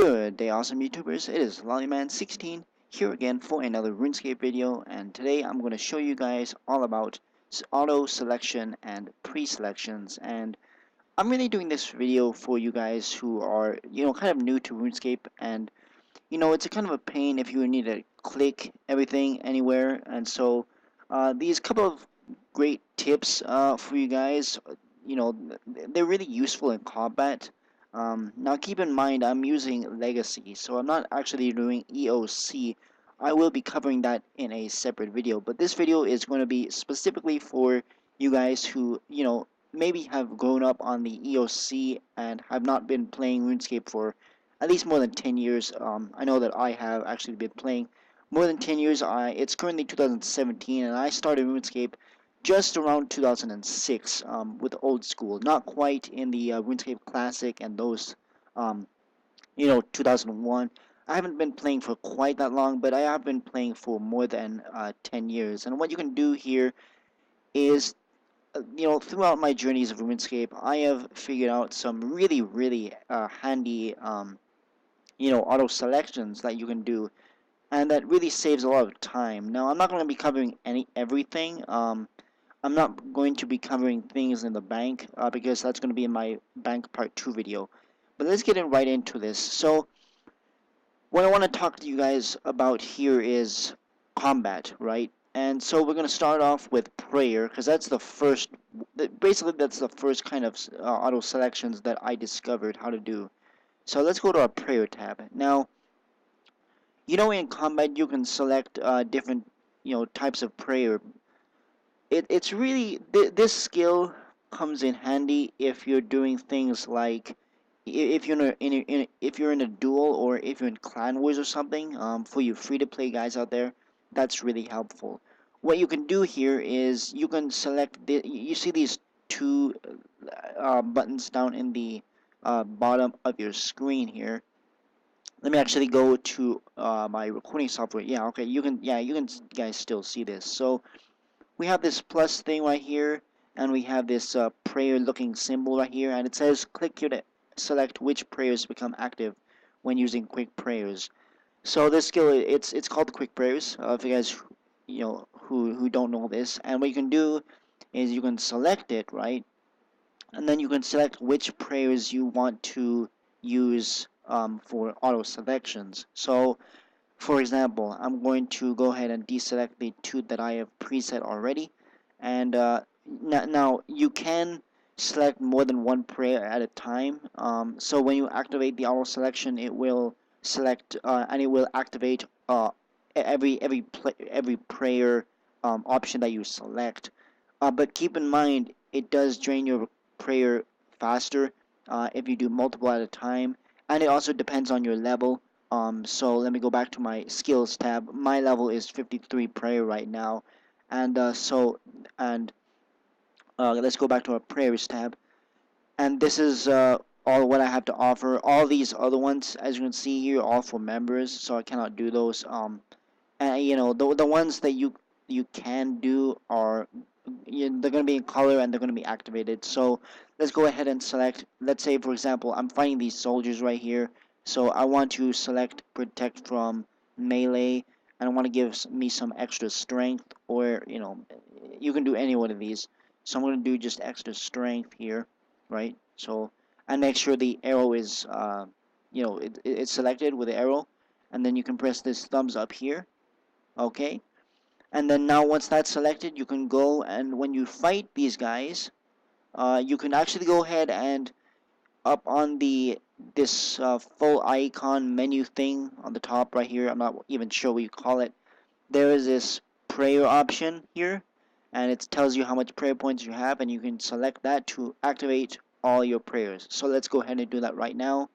Good day, awesome YouTubers. It is LollyMan16 here again for another RuneScape video, and today I'm going to show you guys all about auto selection and pre-selections. And I'm really doing this video for you guys who are, kind of new to RuneScape, and it's a kind of a pain if you need to click everything anywhere. And so these couple of great tips for you guys, they're really useful in combat. Now keep in mind I'm using Legacy, so I'm not actually doing EOC. I will be covering that in a separate video, but this video is going to be specifically for you guys who, maybe have grown up on the EOC and have not been playing RuneScape for at least more than 10 years. I know that I have actually been playing more than 10 years. It's currently 2017, and I started RuneScape just around 2006 with old school, not quite in the RuneScape Classic and those, 2001. I haven't been playing for quite that long, but I have been playing for more than 10 years. And what you can do here is, throughout my journeys of RuneScape, I have figured out some really, really handy, auto selections that you can do, and that really saves a lot of time. Now, I'm not going to be covering everything. I'm not going to be covering things in the bank because that's going to be in my bank part 2 video. But let's get right into this. So what I want to talk to you guys about here is combat, right? And so we're going to start off with prayer because that's the first, basically that's the first kind of auto selections that I discovered how to do. So let's go to our prayer tab. Now, in combat you can select different, types of prayer. It's really, this skill comes in handy if you're doing things like if you're if you're in a duel, or if you're in clan wars or something. For you free to play guys out there, that's really helpful. What you can do here is you can select you see these two buttons down in the bottom of your screen here. Let me actually go to my recording software. Yeah, okay, you can guys still see this. So we have this plus thing right here, and we have this prayer looking symbol right here, and it says click here to select which prayers become active when using quick prayers. So this skill, it's called quick prayers, if you guys who don't know this. And what you can do is you can select it, right, and then you can select which prayers you want to use for auto selections. So for example, I'm going to go ahead and deselect the two that I have preset already. And now you can select more than one prayer at a time. So when you activate the auto selection, it will select and it will activate every prayer option that you select. But keep in mind, it does drain your prayer faster if you do multiple at a time, and it also depends on your level. So let me go back to my skills tab. My level is 53 prayer right now, and let's go back to our prayers tab. And this is all what I have to offer. All these other ones, as you can see here, are all for members, so I cannot do those. And the ones that you can do are, they're going to be in color and they're going to be activated. So let's go ahead and select. Let's say, for example, I'm fighting these soldiers right here. So I want to select protect from melee, and I want to give me some extra strength, or you can do any one of these. So I'm going to do just extra strength here, right? So, and make sure the arrow is it's selected with the arrow, and then you can press this thumbs up here, okay? And then now once that's selected, you can go, and when you fight these guys, you can actually go ahead and up on this full icon menu thing on the top right here, I'm not even sure what you call it, there is this prayer option here, and it tells you how much prayer points you have, and you can select that to activate all your prayers. So let's go ahead and do that right now.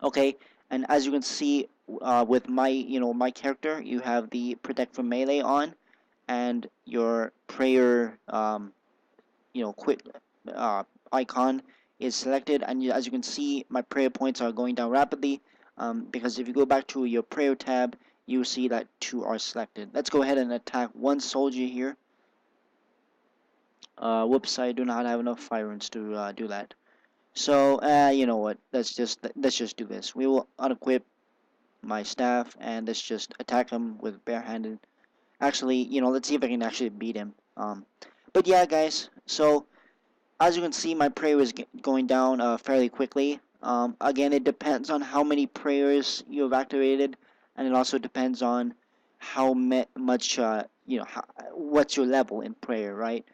Okay, and as you can see, with my character, you have the protect from melee on, and your prayer quick icon is selected, and as you can see, my prayer points are going down rapidly, because if you go back to your prayer tab, you see that two are selected. Let's go ahead and attack one soldier here. Whoops, I do not have enough fire runes to do that. So, you know what? Let's just do this. We will unequip my staff and let's just attack him with barehanded. Actually, let's see if I can actually beat him. But yeah, guys. So as you can see, my prayer is going down fairly quickly. Again, it depends on how many prayers you have activated, and it also depends on how much what's your level in prayer, right?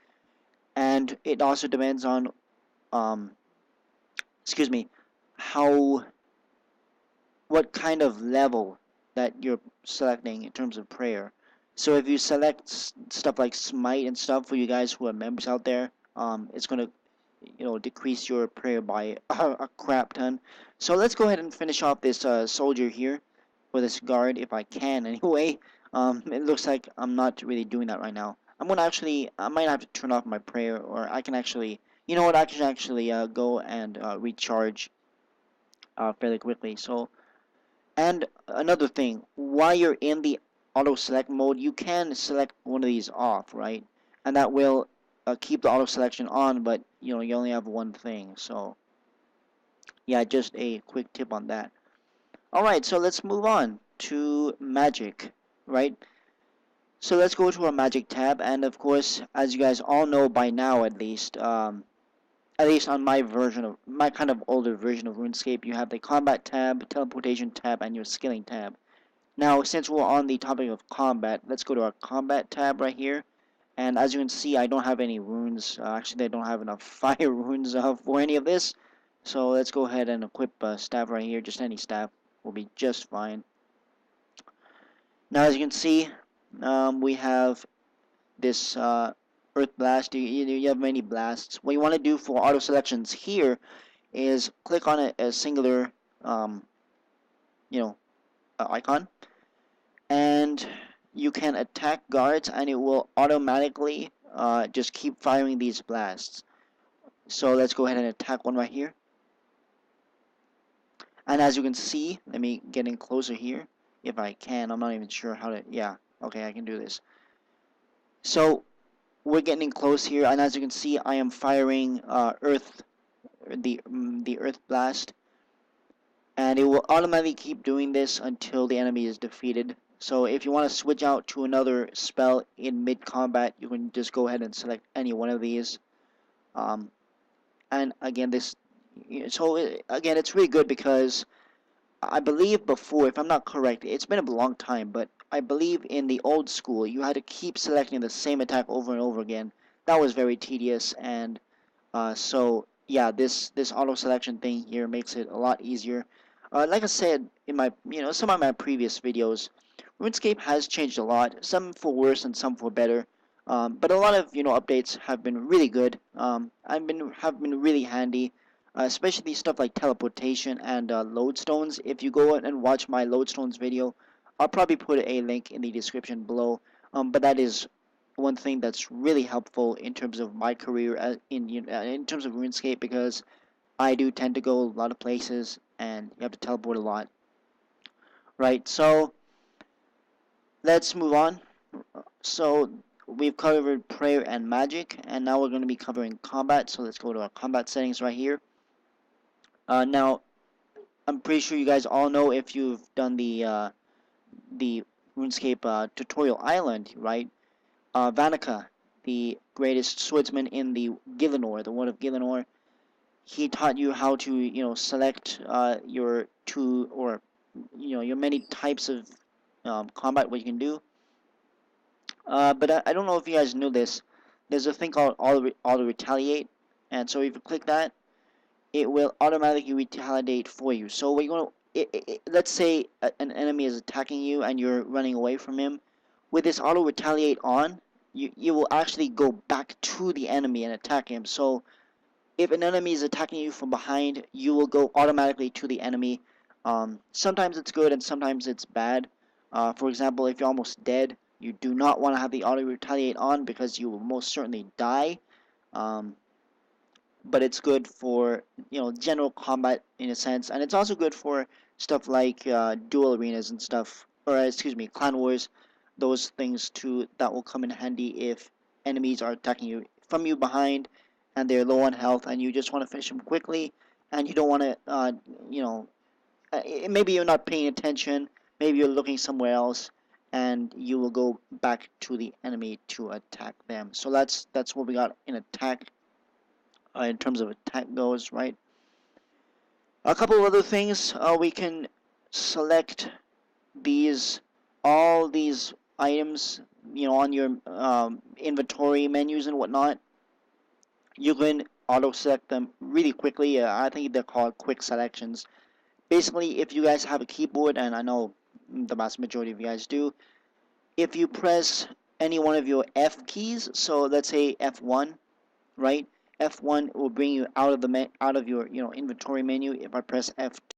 And it also depends on um, excuse me, how what kind of level that you're selecting in terms of prayer. So if you select stuff like smite and stuff for you guys who are members out there, it's gonna decrease your prayer by a crap ton. So let's go ahead and finish off this soldier here, or this guard if I can anyway. It looks like I'm not really doing that right now. I might have to turn off my prayer, or I can actually, you know what, I can actually go and recharge fairly quickly. So, and another thing, while you're in the auto select mode, you can select one of these off, right? And that will keep the auto selection on, but you only have one thing. So yeah, just a quick tip on that. All right, so let's move on to magic, right? So let's go to our magic tab, and of course, as you guys all know by now, at least on my version of my kind of older version of RuneScape, you have the combat tab, teleportation tab, and your skilling tab. Now, since we're on the topic of combat, let's go to our combat tab right here. And as you can see, I don't have any runes. Actually, I don't have enough fire runes for any of this. So let's go ahead and equip a staff right here. Just any staff will be just fine. Now, as you can see, we have this Earth Blast. You have many blasts. What you want to do for auto selections here is click on a singular, you know, icon, and you can attack guards, and it will automatically just keep firing these blasts. So let's go ahead and attack one right here. And as you can see, let me get in closer here if I can. I'm not even sure how to. Yeah, okay, I can do this. So we're getting close here, and as you can see, I am firing the Earth Blast, and it will automatically keep doing this until the enemy is defeated. So if you want to switch out to another spell in mid-combat, you can just go ahead and select any one of these. And again, again, it's really good because I believe before, if I'm not correct, it's been a long time, but I believe in the old school, you had to keep selecting the same attack over and over again. That was very tedious, and so yeah, this auto selection thing here makes it a lot easier. Like I said in my some of my previous videos, RuneScape has changed a lot, some for worse and some for better. But a lot of updates have been really good. Have been really handy, especially stuff like teleportation and lodestones. If you go and watch my lodestones video, I'll probably put a link in the description below. But that is one thing that's really helpful in terms of my career in terms of RuneScape, because I do tend to go a lot of places and you have to teleport a lot, right? So let's move on. So we've covered prayer and magic, and now we're going to be covering combat. So let's go to our combat settings right here. Now I'm pretty sure you guys all know, if you've done the RuneScape tutorial island, right? Vanica, the greatest swordsman in the Gielinor, the world of Gielinor, he taught you how to, select your two, or your many types of combat, what you can do. But I don't know if you guys knew this. There's a thing called auto retaliate, and so if you click that, it will automatically retaliate for you. So what you're gonna, let's say an enemy is attacking you and you're running away from him. With this auto retaliate on, you will actually go back to the enemy and attack him. So if an enemy is attacking you from behind, you will go automatically to the enemy. Sometimes it's good and sometimes it's bad. For example, if you're almost dead, you do not want to have the auto retaliate on because you will most certainly die. Um, but it's good for general combat in a sense, and it's also good for stuff like duel arenas and stuff, or excuse me, clan wars. Those things too that will come in handy if enemies are attacking you from you behind and they're low on health and you just want to finish them quickly. and you don't want to, maybe you're not paying attention, maybe you're looking somewhere else, and you will go back to the enemy to attack them. So that's what we got in attack, in terms of attack goes, right? A couple of other things, we can select all these items, on your inventory menus and whatnot. You can auto select them really quickly. I think they're called quick selections. Basically, if you guys have a keyboard, and I know the vast majority of you guys do, if you press any one of your F keys, so let's say F1, right? F1 will bring you out of your inventory menu. If I press F2,